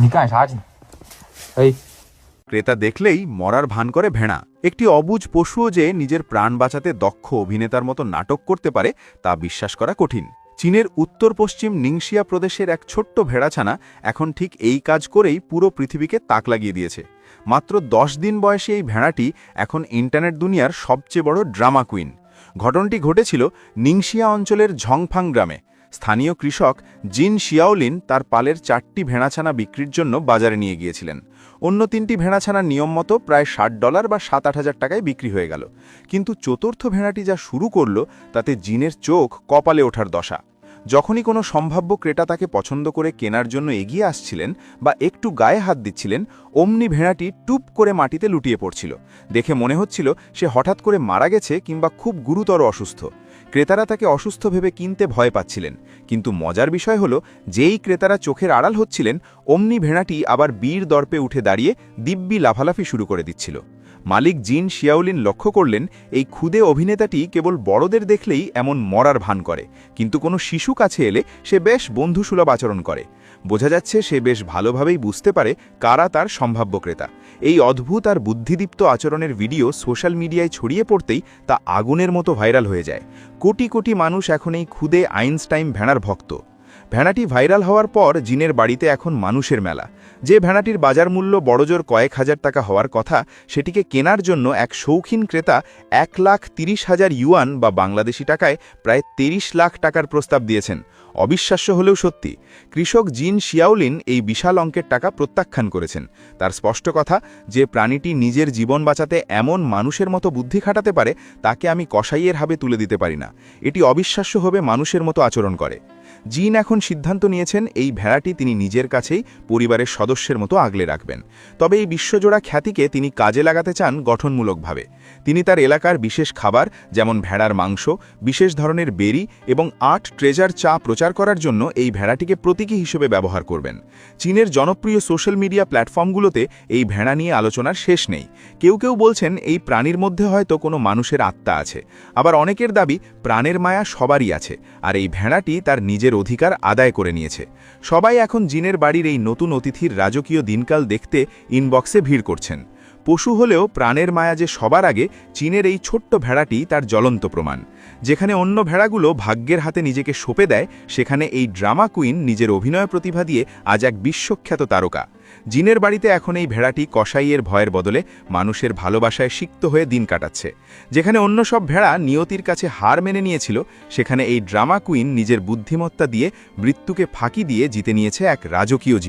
你干啥去？哎， ক্রেতা দেখলেই মরার ভান করে ভেড়া। একটি অবুঝ পশুও যে নিজের প্রাণ বাঁচাতে দক্ষ অভিনেতার মতো নাটক করতে পারে তা বিশ্বাস করা কঠিন। চীনের উত্তর পশ্চিম নিংশিয়া প্রদেশের এক ছোট্ট ভেড়াছানা এখন ঠিক এই কাজ করেই পুরো পৃথিবীকে তাক লাগিয়ে দিয়েছে। মাত্র 10 দিন বয়সী এই ভেড়াটি এখন ইন্টারনেট দুনিয়ার সবচেয়ে বড় ড্রামা কুইন। ঘটনাটি ঘটেছিল নিংশিয়া অঞ্চলের ঝংফাং গ্রামে। স্থানীয় কৃষক জিন শিয়াওলিন তার পালের 4টি ভেড়াছানা বিক্রির জন্য বাজারে নিয়ে গিয়েছিলেন। অন্য 3টি ভেড়াছানার নিয়ম মতো প্রায় $60 বা 7-8 হাজার টাকায় বিক্রি হয়ে গেল। কিন্তু চতুর্থ ভেড়াটি যা শুরু করল তাতে জিনের চোখ কপালে ওঠার দশা। যখনই কোনো সম্ভাব্য ক্রেতা তাকে পছন্দ করে কেনার জন্য এগিয়ে আসছিলেন বা একটু গায়ে হাত দিচ্ছিলেন, অমনি ভেড়াটি টুপ করে মাটিতে লুটিয়ে পড়ছিল। দেখে মনে হচ্ছিল সে হঠাৎ করে মারা গেছে কিংবা খুব গুরুতর অসুস্থ। ক্রেতারা তাকে অসুস্থ ভেবে কিনতে ভয় পাচ্ছিলেন, কিন্তু মজার বিষয় হলো যেই ক্রেতারা চোখের আড়াল হচ্ছিলেন, অমনি ভেড়াটি আবার বীর দর্পে উঠে দাঁড়িয়ে দিব্যি লাফালাফি শুরু করে দিচ্ছিল। মালিক জিন শিয়াওলিন লক্ষ্য করলেন এই ক্ষুদে অভিনেতাটি কেবল বড়দের দেখলেই এমন মরার ভান করে, কিন্তু কোনো শিশু কাছে এলে সে বেশ বন্ধুসুলভ আচরণ করে। বোঝা যাচ্ছে সে বেশ ভালোভাবেই বুঝতে পারে কারা তার সম্ভাব্য ক্রেতা। এই অদ্ভুত আর বুদ্ধিদীপ্ত আচরণের ভিডিও সোশ্যাল মিডিয়ায় ছড়িয়ে পড়তেই তা আগুনের মতো ভাইরাল হয়ে যায়। কোটি কোটি মানুষ এখন এই ক্ষুদে আইনস্টাইন ভেড়ার ভক্ত। ভেড়াটি ভাইরাল হওয়ার পর জিনের বাড়িতে এখন মানুষের মেলা। যে ভেড়াটির বাজার মূল্য বড়জোর কয়েক হাজার টাকা হওয়ার কথা, সেটিকে কেনার জন্য এক শৌখিন ক্রেতা 1,30,000 ইউয়ান বা বাংলাদেশি টাকায় প্রায় 23 লাখ টাকার প্রস্তাব দিয়েছেন। অবিশ্বাস্য হলেও সত্যি। কৃষক জিন শিয়াওলিন এই বিশাল অঙ্কের টাকা প্রত্যাখ্যান করেছেন। তার স্পষ্ট কথা, যে প্রাণীটি নিজের জীবন বাঁচাতে এমন মানুষের মতো বুদ্ধি খাটাতে পারে তাকে আমি কসাইয়ের হাবে তুলে দিতে পারি না। এটি অবিশ্বাস্য হবে মানুষের মতো আচরণ করে। জিন এখন সিদ্ধান্ত নিয়েছেন এই ভেড়াটি তিনি নিজের কাছেই পরিবারের সদস্যের মতো আগলে রাখবেন। তবে এই বিশ্বজোড়া খ্যাতিকে তিনি কাজে লাগাতে চান গঠনমূলকভাবে। তিনি তার এলাকার বিশেষ খাবার যেমন ভেড়ার মাংস, বিশেষ ধরনের বেরি এবং 8 ট্রেজার চা প্রচার করার জন্য এই ভেড়াটিকে প্রতীকী হিসেবে ব্যবহার করবেন। চীনের জনপ্রিয় সোশ্যাল মিডিয়া প্ল্যাটফর্মগুলোতে এই ভেড়া নিয়ে আলোচনার শেষ নেই। কেউ কেউ বলছেন এই প্রাণীর মধ্যে হয়তো কোনো মানুষের আত্মা আছে, আবার অনেকের দাবি প্রাণের মায়া সবারই আছে, আর এই ভেড়াটি তার নিজের অধিকার আদায় করে নিয়েছে। সবাই এখন জিনের বাড়ির এই নতুন অতিথির রাজকীয় দিনকাল দেখতে ইনবক্সে ভিড় করছেন। পশু হলেও প্রাণের মায়া যে সবার আগে, চীনের এই ছোট্ট ভেড়াটি তার জ্বলন্ত প্রমাণ। যেখানে অন্য ভেড়াগুলো ভাগ্যের হাতে নিজেকে সঁপে দেয়, সেখানে এই ড্রামা কুইন নিজের অভিনয় প্রতিভা দিয়ে আজ এক বিশ্বখ্যাত তারকা। জিনের বাড়িতে এখন এই ভেড়াটি কসাইয়ের ভয়ের বদলে মানুষের ভালোবাসায় সিক্ত হয়ে দিন কাটাচ্ছে। যেখানে অন্য সব ভেড়া নিয়তির কাছে হার মেনে নিয়েছিল, সেখানে এই ড্রামা কুইন নিজের বুদ্ধিমত্তা দিয়ে মৃত্যুকে ফাঁকি দিয়ে জিতে নিয়েছে এক রাজকীয়